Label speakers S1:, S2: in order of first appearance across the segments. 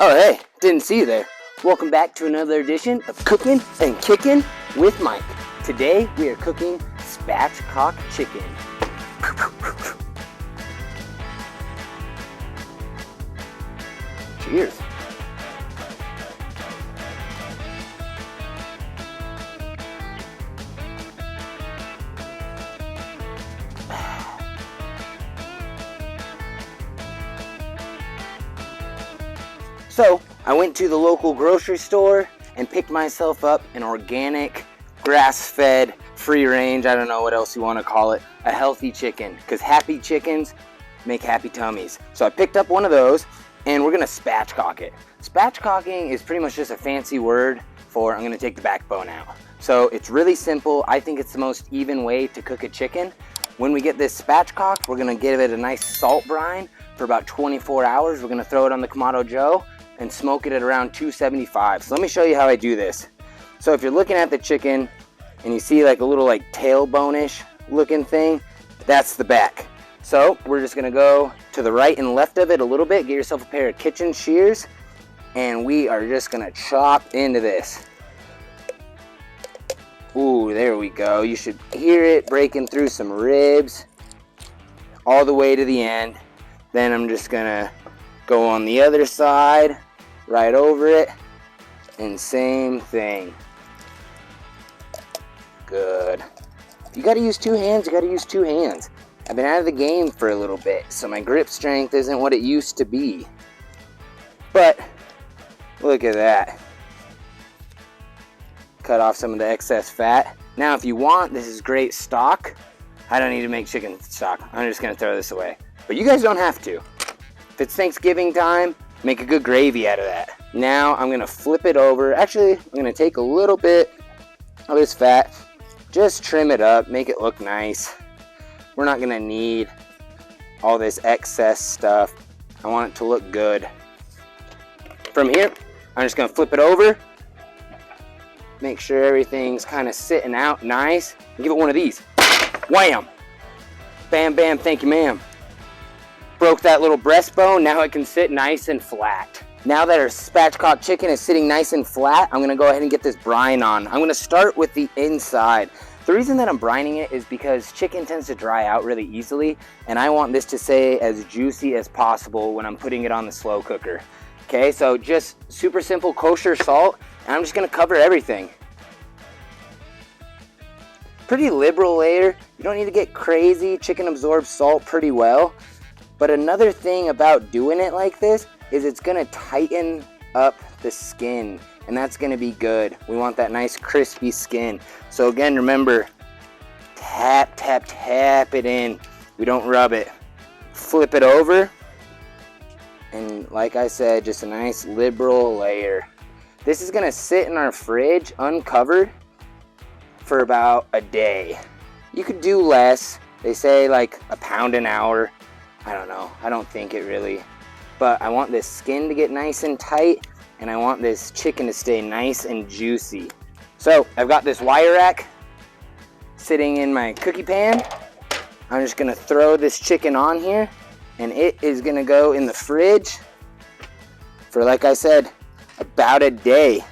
S1: Oh, hey, didn't see you there. Welcome back to another edition of Cookin and Kickin with Mike. Today we are cooking spatchcock chicken. Cheers. So, I went to the local grocery store and picked myself up an organic, grass-fed, free-range, I don't know what else you want to call it, a healthy chicken, because happy chickens make happy tummies. So I picked up one of those, and we're going to spatchcock it. Spatchcocking is pretty much just a fancy word for I'm going to take the backbone out. So it's really simple. I think it's the most even way to cook a chicken. When we get this spatchcocked, we're going to give it a nice salt brine for about 24 hours. We're going to throw it on the Kamado Joe and smoke it at around 275. So let me show you how I do this. So if you're looking at the chicken and you see like a little like tailbone-ish looking thing, that's the back. So we're just gonna go to the right and left of it a little bit, get yourself a pair of kitchen shears, and we are just gonna chop into this. Ooh, there we go. You should hear it breaking through some ribs all the way to the end. Then I'm just gonna go on the other side, right over it, and same thing. Good. If you gotta use two hands, you gotta use two hands. I've been out of the game for a little bit, so my grip strength isn't what it used to be. But, look at that. Cut off some of the excess fat. Now if you want, this is great stock. I don't need to make chicken stock. I'm just gonna throw this away. But you guys don't have to. If it's Thanksgiving time, make a good gravy out of that. Now I'm gonna flip it over. Actually, I'm gonna take a little bit of this fat, just trim it up, make it look nice. We're not gonna need all this excess stuff. I want it to look good. From here, I'm just gonna flip it over, make sure everything's kind of sitting out nice, and give it one of these. Wham! Bam, bam, thank you, ma'am. Broke that little breastbone, now it can sit nice and flat. Now that our spatchcock chicken is sitting nice and flat, I'm gonna go ahead and get this brine on. I'm gonna start with the inside. The reason that I'm brining it is because chicken tends to dry out really easily, and I want this to stay as juicy as possible when I'm putting it on the slow cooker. Okay, so just super simple kosher salt, and I'm just gonna cover everything. Pretty liberal layer, you don't need to get crazy. Chicken absorbs salt pretty well. But another thing about doing it like this is it's gonna tighten up the skin, and that's gonna be good. We want that nice crispy skin. So again, remember, tap, tap, tap it in. We don't rub it. Flip it over, and like I said, just a nice liberal layer. This is gonna sit in our fridge uncovered for about a day. You could do less. They say like a pound an hour. I don't know, I don't think it really, but I want this skin to get nice and tight, and I want this chicken to stay nice and juicy. So I've got this wire rack sitting in my cookie pan. I'm just gonna throw this chicken on here, and it is gonna go in the fridge for, like I said, about a day.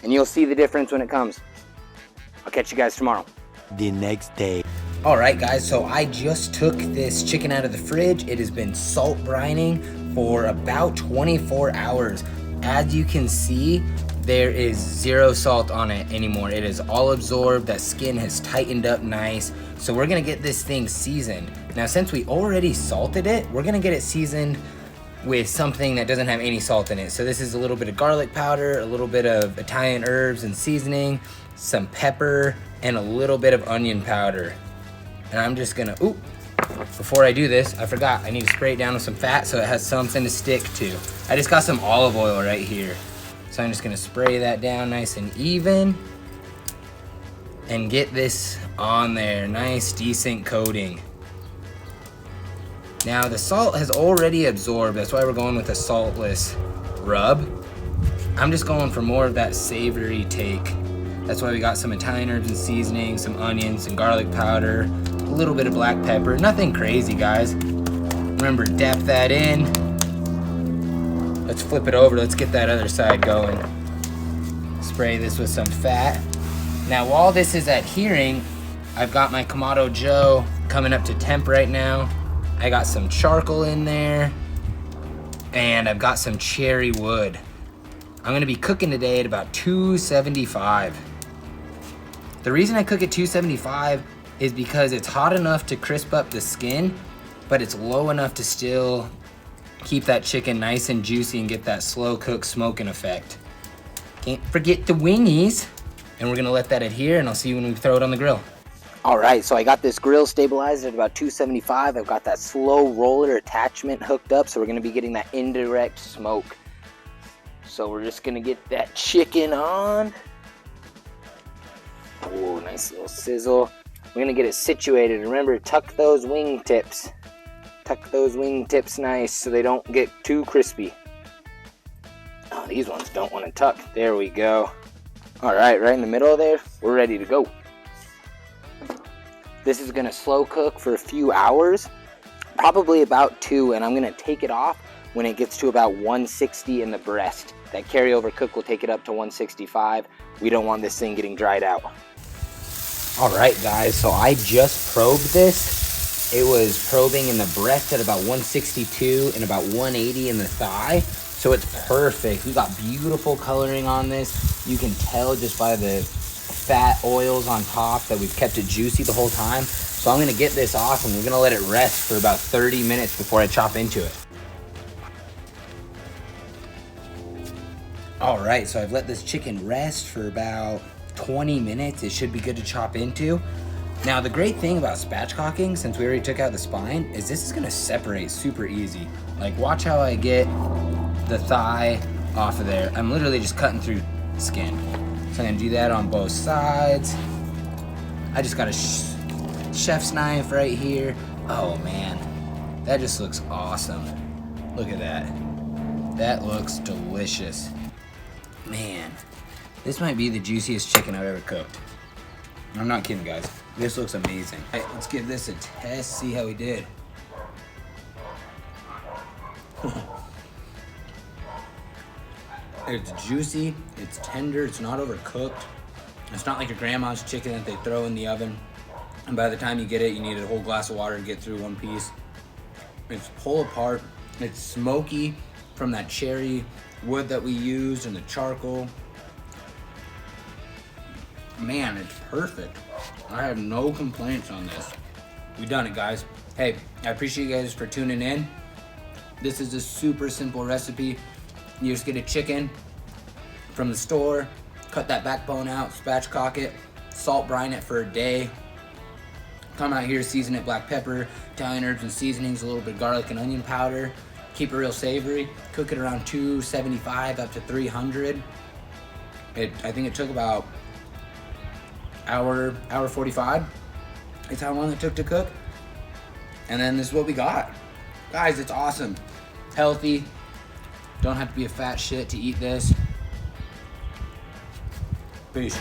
S1: And you'll see the difference when it comes. I'll catch you guys tomorrow.
S2: The next day.
S1: Alright guys, so I just took this chicken out of the fridge. It has been salt brining for about 24 hours. As you can see, there is zero salt on it anymore. It is all absorbed. That skin has tightened up nice. So we're gonna get this thing seasoned. Now since we already salted it, we're gonna get it seasoned with something that doesn't have any salt in it. So this is a little bit of garlic powder, a little bit of Italian herbs and seasoning, some pepper, and a little bit of onion powder. And I'm just gonna, before I do this, I forgot, I need to spray it down with some fat so it has something to stick to. I just got some olive oil right here. So I'm just gonna spray that down nice and even and get this on there, nice decent coating. Now the salt has already absorbed, that's why we're going with a saltless rub. I'm just going for more of that savory take. That's why we got some Italian herbs and seasoning, some onions and garlic powder, a little bit of black pepper, nothing crazy guys. Remember, dap that in. Let's flip it over. Let's get that other side going. Spray this with some fat. Now while this is adhering, I've got my Kamado Joe coming up to temp right now. I got some charcoal in there, and I've got some cherry wood. I'm gonna be cooking today at about 275. The reason I cook at 275 is because it's hot enough to crisp up the skin, but it's low enough to still keep that chicken nice and juicy and get that slow cook smoking effect. Can't forget the wingies. And we're gonna let that adhere, and I'll see you when we throw it on the grill. All right, so I got this grill stabilized at about 275. I've got that slow roller attachment hooked up, so we're gonna be getting that indirect smoke. So we're just gonna get that chicken on. Oh, nice little sizzle. We're gonna get it situated. Remember, tuck those wing tips. Tuck those wing tips nice so they don't get too crispy. Oh, these ones don't want to tuck. There we go. All right, right in the middle there, we're ready to go. This is gonna slow cook for a few hours, probably about 2, and I'm gonna take it off when it gets to about 160 in the breast. That carryover cook will take it up to 165. We don't want this thing getting dried out. All right, guys, so I just probed this. It was probing in the breast at about 162 and about 180 in the thigh. So it's perfect. We got beautiful coloring on this. You can tell just by the fat oils on top that we've kept it juicy the whole time. So I'm gonna get this off and we're gonna let it rest for about 30 minutes before I chop into it. All right, so I've let this chicken rest for about 20 minutes. It should be good to chop into. Now the great thing about spatchcocking, since we already took out the spine, is this is gonna separate super easy. Like watch how I get the thigh off of there. I'm literally just cutting through skin. So I'm gonna do that on both sides. I just got a chef's knife right here. Oh man, that just looks awesome. Look at that. That looks delicious. Man, this might be the juiciest chicken I've ever cooked. I'm not kidding, guys. This looks amazing. All right, let's give this a test, see how we did. It's juicy, it's tender, it's not overcooked. It's not like your grandma's chicken that they throw in the oven, and by the time you get it, you need a whole glass of water to get through one piece. It's pull apart, it's smoky from that cherry wood that we used and the charcoal. Man, it's perfect. I have no complaints on this. We done it, guys. Hey, I appreciate you guys for tuning in. This is a super simple recipe. You just get a chicken from the store, cut that backbone out, spatchcock it, salt brine it for a day. Come out here, season it black pepper, Italian herbs and seasonings, a little bit of garlic and onion powder. Keep it real savory. Cook it around 275 up to 300. I think it took about hour 45. It's how long it took to cook. And then this is what we got. Guys, it's awesome. Healthy. Don't have to be a fat shit to eat this. Peace.